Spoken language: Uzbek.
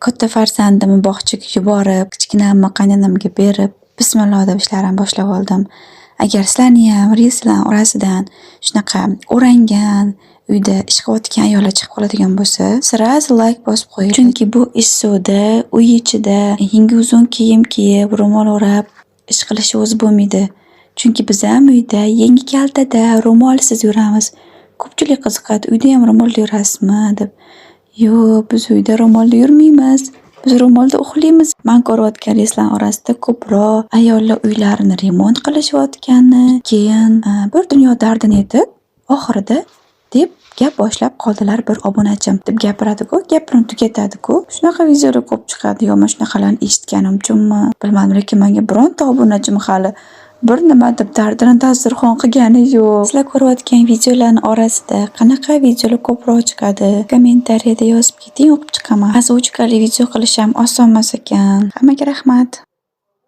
katta farzandimni bog'chaga yuborib, kichkinamni qaynonamga berib, bismillah deb ishlarimni boshlab oldim. Agar sizlarni ham reelslar orasidan shunaqa o'rangan uyda ish qilayotgan ayollar chiqib qoladigan bo'lsa, sразу like bosib qo'ying. Chunki bu issiqda, uy ichida yengi uzun kiyim kiyib, ro'mol o'rab ish qilish o'zi bo'lmaydi. Chunki biz ham uyda yengi kaltada ro'molsiz yuramiz. Ko'pchilik qiziqadi, uyda ham ro'molda yurasizmi deb. Yo'q, biz uyda ro'molda yurmaymiz. Biz ro'molda uxlaymiz. Men ko'rayotgan reelslar orasida ko'proq ayollar uylarini remont qilishayotgani, keyin bir dunyo dardini aytib, oxirida deb gap boshlab qoldilar bir obunachim deb gapiradi-ku, gapini tugatadi-ku. Shunaqa videolar ko'p chiqadi. Yo, men shunaqalarni eshitganim uchunmi, bilmadim, lekin menga bironta obunachim hali bir nima deb dardini dasturxon qilgani yo'q. Sizlar ko'rayotgan videolarning orasida qanaqa videolar ko'proq chiqadi? Kommentariyada yozib keting, o'qib chiqaman. Ozodchikali video qilish ham osonmas ekan. Hammaga rahmat.